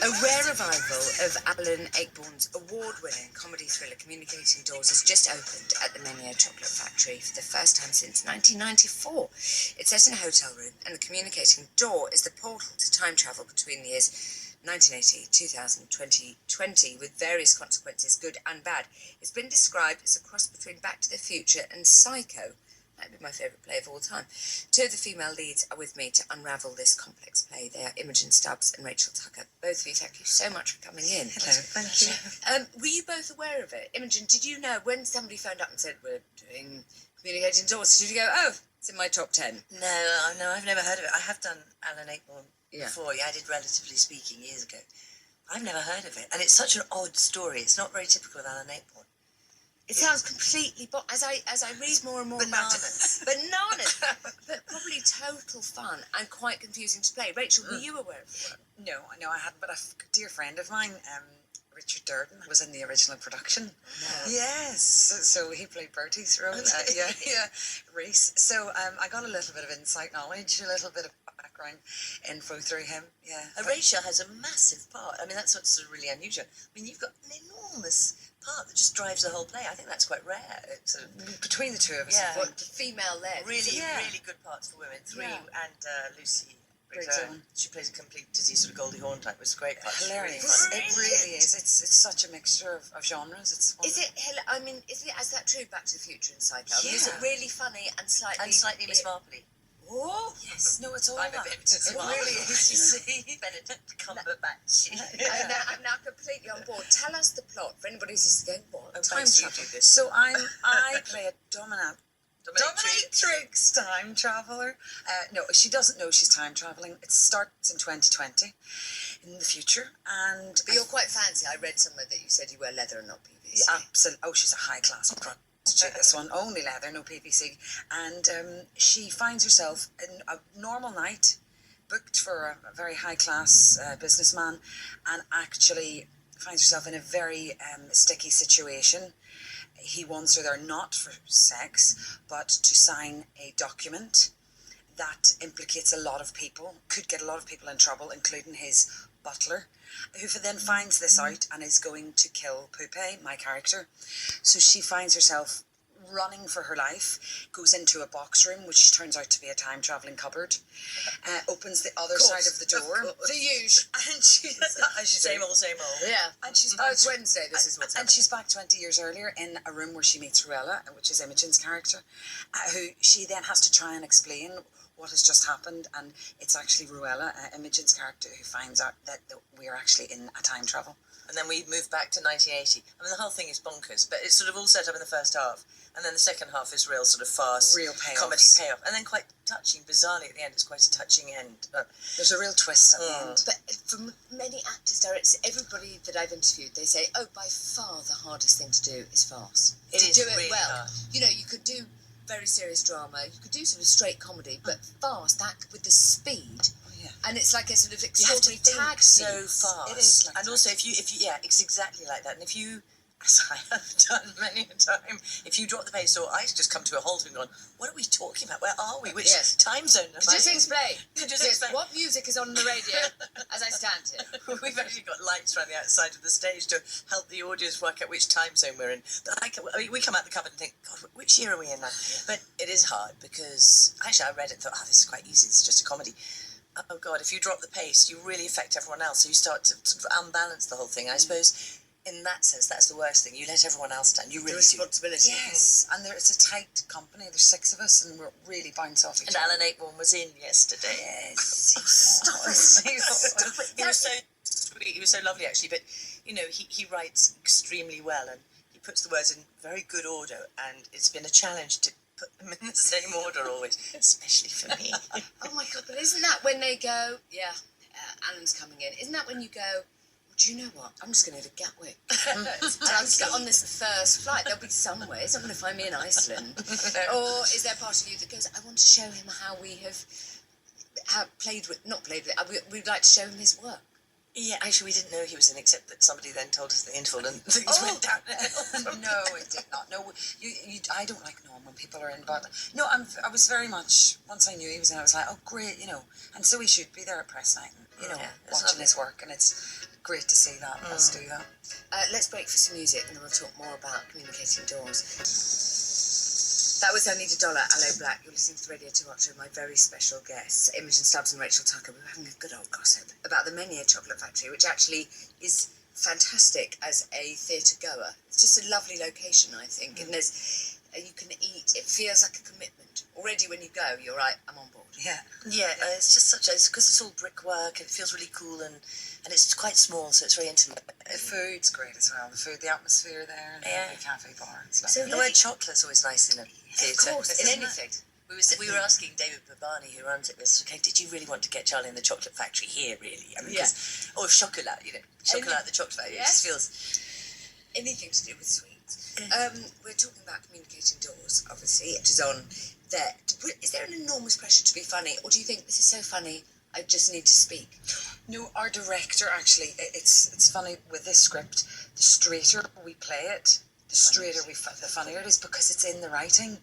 A rare revival of Alan Ayckbourn's award-winning comedy thriller Communicating Doors has just opened at the Menier Chocolate Factory for the first time since 1994. It's set in a hotel room, and the communicating door is the portal to time travel between the years 1980, 2000, 2020, with various consequences, good and bad. It's been described as a cross between Back to the Future and Psycho. Might be my favourite play of all time. Two of the female leads are with me to unravel this complex play. They are Imogen Stubbs and Rachel Tucker. Both of you, thank you so much for coming in. Hello, thank you. Were you both aware of it? Imogen, did you know when somebody phoned up and said, we're doing Communicating Doors, did you go, oh, it's in my top 10? No, I've never heard of it. I have done Alan Ayckbourn before. Yeah, I did Relatively Speaking years ago. I've never heard of it. And it's such an odd story. It's not very typical of Alan Ayckbourn. It sounds completely, as I read more and more about it. Bananas. But probably total fun and quite confusing to play. Rachel, were you aware of it? No, I hadn't, but a dear friend of mine, Richard Durden, was in the original production. No. Yes, so he played Bertie's role. Reese. So I got a little bit of insight knowledge, a little bit of background info through him. Yeah. Rachel has a massive part. I mean, that's what's sort of really unusual. I mean, you've got an enormous part that just drives the whole play. I think that's quite rare. It's between the two of us. Yeah. What, the female-led? Really good parts for women. Three, and Lucy. She plays a complete dizzy sort of Goldie Hawn type. It was a great part. Hilarious. It really is. It's such a mixture of genres. It's Is it is that true, Back to the Future and Psycho? I mean, is it Yeah. really funny and slightly Miss Marpley. Oh, yes. No, it's all I'm that. a bit It really is. You see. Benedict Cumberbatch. I'm now completely on board. Tell us the plot for anybody who's just going, what? Time thanks, you travel. do this. So I play a dominatrix time traveler. No, she doesn't know she's time traveling. It starts in 2020, in the future, and But you're quite fancy. I read somewhere that you said you wear leather and not PVC. absolutely. Oh, she's a high class prostitute. This one, only leather, no PVC, and she finds herself in a normal night, booked for a very high class businessman, and actually finds herself in a very sticky situation. He wants her there not for sex, but to sign a document that implicates a lot of people, could get a lot of people in trouble, including his butler, who then finds this out and is going to kill Poupée, my character. So she finds herself running for her life, goes into a box room, which turns out to be a time-travelling cupboard, opens the other side of the door. The usual. And she's Same old. Yeah. And she's it's Wednesday, this is what's and happening. she's back 20 years earlier in a room where she meets Ruella, which is Imogen's character, who she then has to try and explain what has just happened, and it's actually Ruella, Imogen's character, who finds out that we are actually in a time travel. And then we move back to 1980. I mean, the whole thing is bonkers, but it's sort of all set up in the first half. And then the second half is real sort of farce, Real payoffs. comedy payoff. And then quite touching, bizarrely at the end, it's quite a touching end. There's a real twist at the end. But from many actors, directors, everybody that I've interviewed, they say, oh, by far the hardest thing to do is farce. It is do it really well. hard. You know, you could do very serious drama, you could do sort of straight comedy, but fast, that with the speed, Yeah. and it's like a sort of You have to extraordinary think tag so piece. fast. It is like and that. also, if you, it's exactly like that. And if you, as I have done many a time, if you drop the pace, or I just come to a halt and gone, what are we talking about? Where are we? Which Yes. time zone am I Just in? explain. Just explain. What music is on the radio as I stand here? We've actually got lights around the outside of the stage to help the audience work out which time zone we're in. But I mean, we come out the cupboard and think, God, which year are we in now? But it is hard because actually I read it and thought, oh, this is quite easy. It's just a comedy. Oh God, if you drop the pace, you really affect everyone else. So you start to sort of unbalance the whole thing. I suppose in that sense, that's the worst thing. You let everyone else down. You The really do. responsibility. Yes, and it's a tight company. There's 6 of us, and we're really bounce off each And other. Alan Ayckbourn was in yesterday. Yes. Stop it. Stop it. He was so sweet. He was so lovely, actually. But, you know, he writes extremely well, and he puts the words in very good order, and it's been a challenge to put them in the same order always, especially for me. Oh my God, but isn't that when they go, yeah, Alan's coming in, isn't that when you go, well, do you know what, I'm just going to Gatwick. And I'll just get on this first flight, there'll be somewhere, it's not going to find me in Iceland. Or is there part of you that goes, I want to show him how we have we'd like to show him his work. Yeah, actually, we didn't know he was in, except that somebody then told us the interval and things went downhill. No, it did not. No, I don't like knowing when people are in, but no, I was very much, once I knew he was in, I was like, oh, great, and so he should be there at press night, and, it's watching lovely. his work, and it's great to see that, us do that. Let's break for some music and then we'll talk more about Communicating Doors. That was Only the Dollar, Aloe Black. You're listening to the Radio 2 Ultra, my very special guests, Imogen Stubbs and Rachel Tucker. We were having a good old gossip about the Menier Chocolate Factory, which actually is fantastic as a theatre goer. It's just a lovely location, I think, and you can eat. It feels like a commitment. Already when you go, you're right, I'm on board. Yeah. Yeah, it's just because it's all brickwork, and it feels really cool, and it's quite small, so it's very intimate. The food's great as well. The food, the atmosphere there, and the cafe bar. It's So lovely. the word chocolate's always nice in a theatre. Of course, in anything. We were asking David Babani, who runs it, okay, did you really want to get Charlie in the Chocolate Factory here, really? I mean, or chocolat, chocolat at the Chocolate Factory. Yes. It just feels... Anything to do with sweets. We're talking about Communicating Doors, obviously, which is on there. Is there an enormous pressure to be funny, or do you think this is so funny, I just need to speak? No, our director actually, it's funny with this script, the straighter we play it, the straighter the funnier it is, because it's in the writing,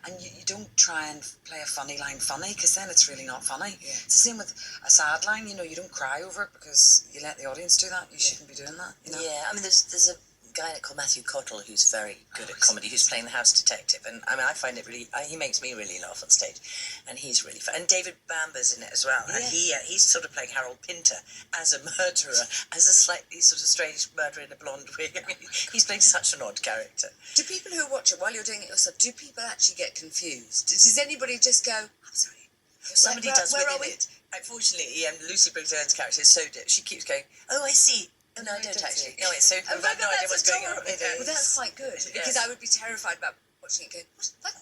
and you don't try and play a funny line funny, because then it's really not funny. Yeah. It's the same with a sad line, you don't cry over it because you let the audience do that. You shouldn't be doing that. Yeah, I mean, there's a guy called Matthew Cottle who's very good at comedy, who's playing the house detective, and I mean, I find it really, he makes me really laugh on stage, and he's really fun. And David Bamber's in it as well, and he's sort of playing Harold Pinter as a murderer, as a slightly sort of strange murderer in a blonde wig. I mean, he's playing such an odd character. Do people who watch it while you're doing it yourself, do people actually get confused? Does anybody just go, I'm sorry? Somebody does where are within we? it. Unfortunately, Lucy Briggs-Ern's character is so she keeps going, oh, I see. Oh, no, I don't actually. No, wait, so I've got no idea what's going on. Well, that's quite good, because I would be terrified about watching it going, what?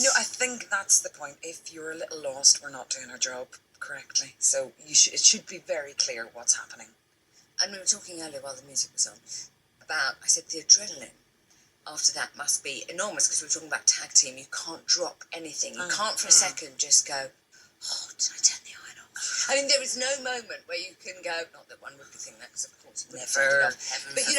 No, I think that's the point. If you're a little lost, we're not doing our job correctly. So it should be very clear what's happening. And we were talking earlier while the music was on about, I said, the adrenaline after that must be enormous, because we were talking about tag team. You can't drop anything. You can't for a second just go, oh, did I turn the iron off? I mean, there is no moment where you can go, not that one would be thinking that, because of course it would have turned it off. But you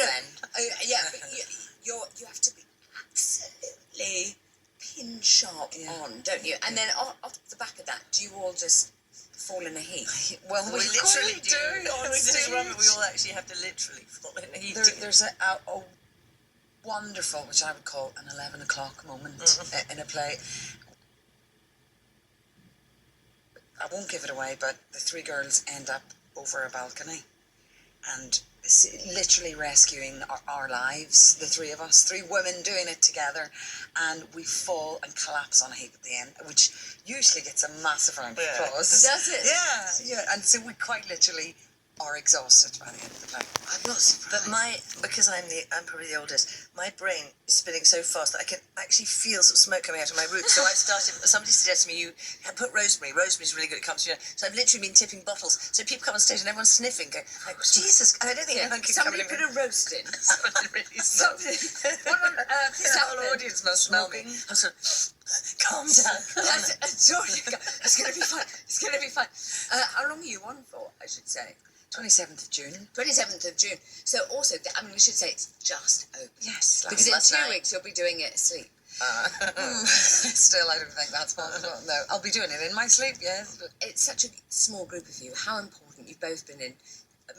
have to be absolutely pin sharp on, don't you? And then off the back of that, do you all just fall in a heap? Well, we literally do. We just remember we all actually have to literally fall in a heap. There's a wonderful, which I would call an 11 o'clock moment in a play. I won't give it away, but the three girls end up over a balcony and literally rescuing our lives, the three of us, three women doing it together, and we fall and collapse on a heap at the end, which usually gets a massive round of applause. Does it? Yeah, and so we quite literally are exhausted by the end of the play. I'm not surprised. But because I'm probably the oldest, my brain is spinning so fast that I can actually feel some smoke coming out of my roots. So I've started. Somebody suggested to me, you put rosemary. Rosemary's really good. It comes, So I've literally been tipping bottles. So people come on stage and everyone's sniffing, going, like, Jesus! I don't think anyone can come Somebody in. put a roast in. Really something. What on earth is The whole happening? audience must smell me. I'm sort of, calm down. It's going to be fun. It's going to be fun. How long are you on for, I should say? 27th of June. 27th of June. So also, I mean, we should say it's just open. Yes. Because in last 2 night. weeks you'll be doing it asleep. Still, I don't think that's possible. No, I'll be doing it in my sleep, yes. But It's such a small group of you. How important, you've both been in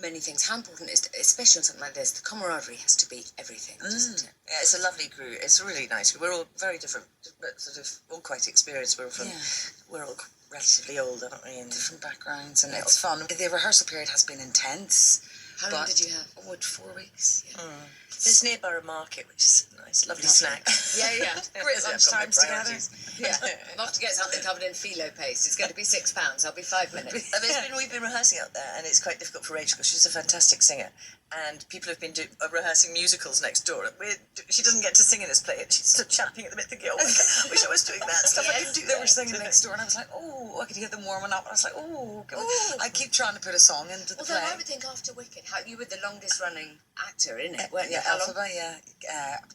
many things, how important is, especially on something like this, the camaraderie has to be everything, doesn't it? Yeah, it's a lovely group. It's really nice. We're all very different, but sort of all quite experienced. We're all relatively old, aren't we? And different backgrounds, and it's fun. The rehearsal period has been intense. How long did you have? 4 weeks. Yeah. There's near Borough Market, which is a nice, lovely snack. Yeah. Great lunchtimes together. Yeah. I'm off to get something covered in phyllo paste. It's going to be £6. I'll be 5 minutes. We've been rehearsing out there, and it's quite difficult for Rachel because she's a fantastic singer. And people have been rehearsing musicals next door. She doesn't get to sing in this play, and she's still champing at the bit, thinking, "Oh my God, I wish I was doing that stuff. I could do." They were singing next door, and I was like, "Oh," I could hear them warming up. And I was like, "Oh." I keep trying to put a song into the Although play. I would think after Wicked, how you were the longest running actor in it, weren't you? Yeah, How long? Alphaba,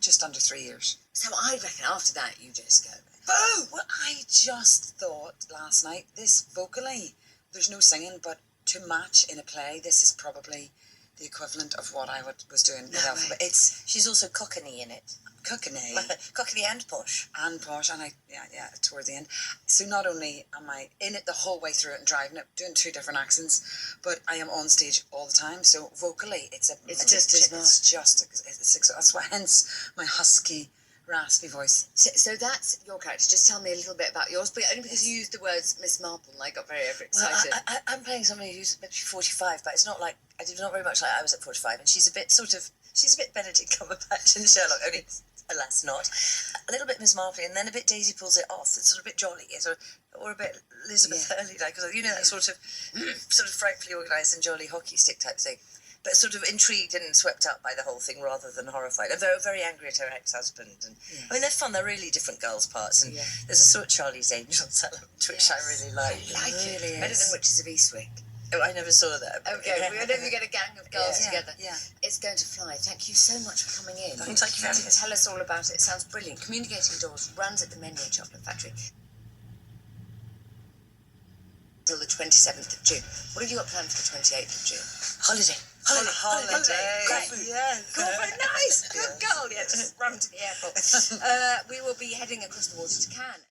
just under 3 years. So I reckon after that you just go, Boo! Well, I just thought last night, this vocally, there's no singing, but to match in a play, this is probably the equivalent of what I was doing with Elphaba. But she's also cockney in it. Cockney. Cockney and posh. And posh, and toward the end. So not only am I in it the whole way through it and driving it, doing 2 different accents, but I am on stage all the time. So vocally, it's that's why, hence my husky, raspy voice. So that's your character. Just tell me a little bit about yours, but only because you used the words Miss Marple, and I got very overexcited. Well, I'm playing somebody who's maybe 45, but it's not like I did not very much like I was at 45, and she's a bit Benedict Cumberbatch in Sherlock, only alas not. A little bit Miss Marple, and then a bit Daisy Pulls It Off. It's sort of a bit jolly, or a bit Elizabeth Hurley, like that sort of frightfully organised and jolly hockey stick type thing. But sort of intrigued and swept up by the whole thing rather than horrified. And very, very angry at her ex-husband. And I mean, they're fun. They're really different girls' parts. And there's a sort of Charlie's Angels element, which I really like. I like it. Really Better is. than Witches of Eastwick. Oh, I never saw that. Okay, whenever you get a gang of girls together, Yeah. it's going to fly. Thank you so much for coming in. Thank you very much. Tell us all about it. It sounds brilliant. Communicating Doors runs at the Menier Chocolate Factory till the 27th of June. What have you got planned for the 28th of June? Holiday. Coffee. Yeah. Coffee, nice. Good girl. Yeah, just run to the airport. We will be heading across the water to Cannes.